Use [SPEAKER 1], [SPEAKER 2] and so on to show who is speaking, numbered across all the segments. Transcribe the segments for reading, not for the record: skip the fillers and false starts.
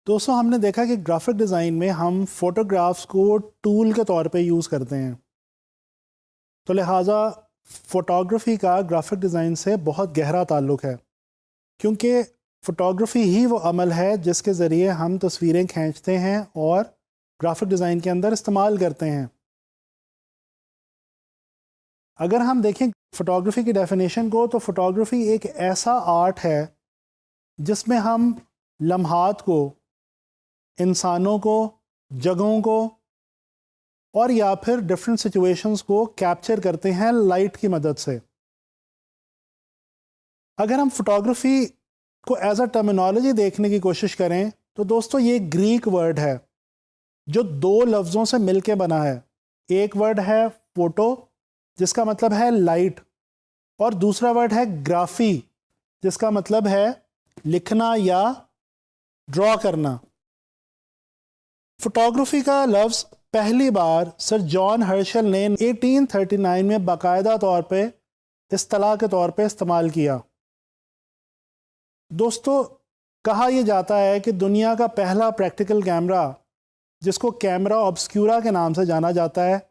[SPEAKER 1] दोस्तों हमने देखा कि ग्राफिक डिज़ाइन में हम फोटोग्राफ्स को टूल के तौर पे यूज़ करते हैं, तो लिहाजा फ़ोटोग्राफ़ी का ग्राफिक डिज़ाइन से बहुत गहरा ताल्लुक़ है, क्योंकि फ़ोटोग्राफ़ी ही वो अमल है जिसके ज़रिए हम तस्वीरें खींचते हैं और ग्राफिक डिज़ाइन के अंदर इस्तेमाल करते हैं। अगर हम देखें फ़ोटोग्राफ़ी की डेफिनेशन को, तो फ़ोटोग्राफ़ी एक ऐसा आर्ट है जिसमें हम लम्हात को, इंसानों को, जगहों को और या फिर डिफरेंट सिचुएशंस को कैप्चर करते हैं लाइट की मदद से। अगर हम फोटोग्राफी को एज अ टर्मिनोलॉजी देखने की कोशिश करें, तो दोस्तों ये ग्रीक वर्ड है जो दो लफ्ज़ों से मिलके बना है। एक वर्ड है फोटो जिसका मतलब है लाइट, और दूसरा वर्ड है ग्राफी जिसका मतलब है लिखना या ड्रॉ करना। फोटोग्राफी का लफ्ज़ पहली बार सर जॉन हर्शल ने 1839 में बाकायदा तौर पे इस्तिलाह के तौर पे इस्तेमाल किया। दोस्तों कहा यह जाता है कि दुनिया का पहला प्रैक्टिकल कैमरा, जिसको कैमरा ऑब्सक्यूरा के नाम से जाना जाता है,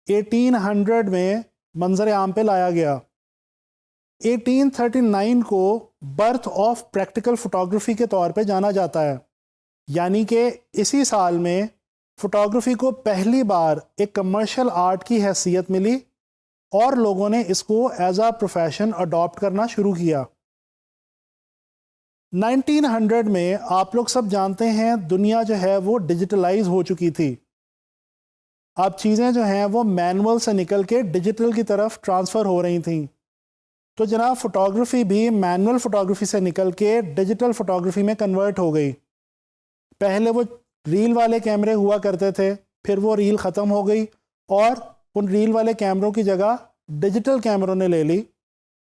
[SPEAKER 1] 1800 में मंजर आम पे लाया गया। 1839 को बर्थ ऑफ प्रैक्टिकल फोटोग्राफी के तौर पे जाना जाता है, यानी कि इसी साल में फ़ोटोग्राफ़ी को पहली बार एक कमर्शियल आर्ट की हैसियत मिली और लोगों ने इसको एज आ प्रोफेशन अडॉप्ट करना शुरू किया। 1900 में आप लोग सब जानते हैं दुनिया जो है वो डिजिटलाइज हो चुकी थी। अब चीज़ें जो हैं वो मैनुअल से निकल के डिजिटल की तरफ ट्रांसफ़र हो रही थी। तो जनाब फ़ोटोग्राफ़ी भी मैनुअल फ़ोटोग्राफ़ी से निकल के डिजिटल फ़ोटोग्राफ़ी में कन्वर्ट हो गई। पहले वो रील वाले कैमरे हुआ करते थे, फिर वो रील ख़त्म हो गई और उन रील वाले कैमरों की जगह डिजिटल कैमरों ने ले ली,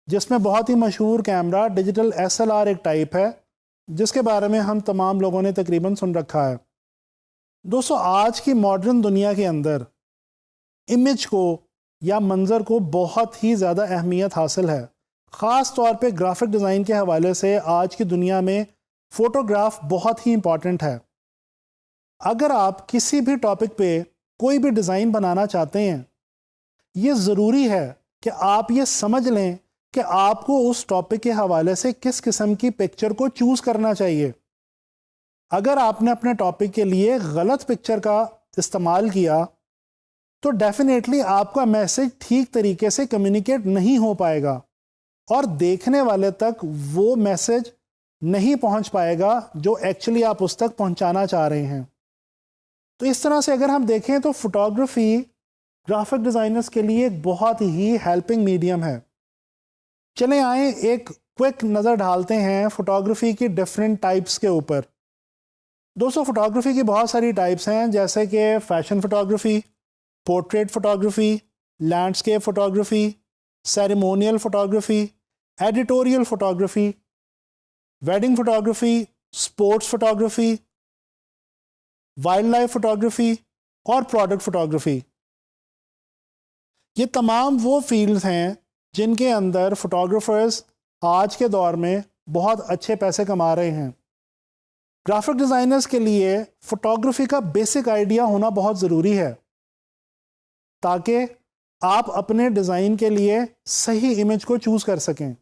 [SPEAKER 1] जिसमें बहुत ही मशहूर कैमरा डिजिटल SLR एक टाइप है, जिसके बारे में हम तमाम लोगों ने तकरीबन सुन रखा है। दोस्तों आज की मॉडर्न दुनिया के अंदर इमेज को या मंज़र को बहुत ही ज़्यादा अहमियत हासिल है। ख़ास तौर पे ग्राफिक डिज़ाइन के हवाले से आज की दुनिया में फ़ोटोग्राफ बहुत ही इम्पॉर्टेंट है। अगर आप किसी भी टॉपिक पे कोई भी डिज़ाइन बनाना चाहते हैं, ये ज़रूरी है कि आप ये समझ लें कि आपको उस टॉपिक के हवाले से किस किस्म की पिक्चर को चूज़ करना चाहिए। अगर आपने अपने टॉपिक के लिए गलत पिक्चर का इस्तेमाल किया, तो डेफिनेटली आपका मैसेज ठीक तरीके से कम्युनिकेट नहीं हो पाएगा और देखने वाले तक वो मैसेज नहीं पहुंच पाएगा जो एक्चुअली आप उस तक पहुंचाना चाह रहे हैं। तो इस तरह से अगर हम देखें तो फोटोग्राफी ग्राफिक डिज़ाइनर्स के लिए एक बहुत ही हेल्पिंग मीडियम है। चलें आए एक क्विक नज़र डालते हैं फोटोग्राफी की डिफरेंट टाइप्स के ऊपर। दोस्तों फोटोग्राफी की बहुत सारी टाइप्स हैं, जैसे कि fashion photography, portrait photography, landscape photography, ceremonial photography, editorial photography, wedding photography, sports photography, wild life photography और प्रोडक्ट फोटोग्राफी। ये तमाम वो फील्ड्स हैं जिनके अंदर फोटोग्राफर्स आज के दौर में बहुत अच्छे पैसे कमा रहे हैं। ग्राफिक डिज़ाइनर्स के लिए फोटोग्राफी का बेसिक आइडिया होना बहुत ज़रूरी है, ताकि आप अपने डिज़ाइन के लिए सही इमेज को चूज़ कर सकें।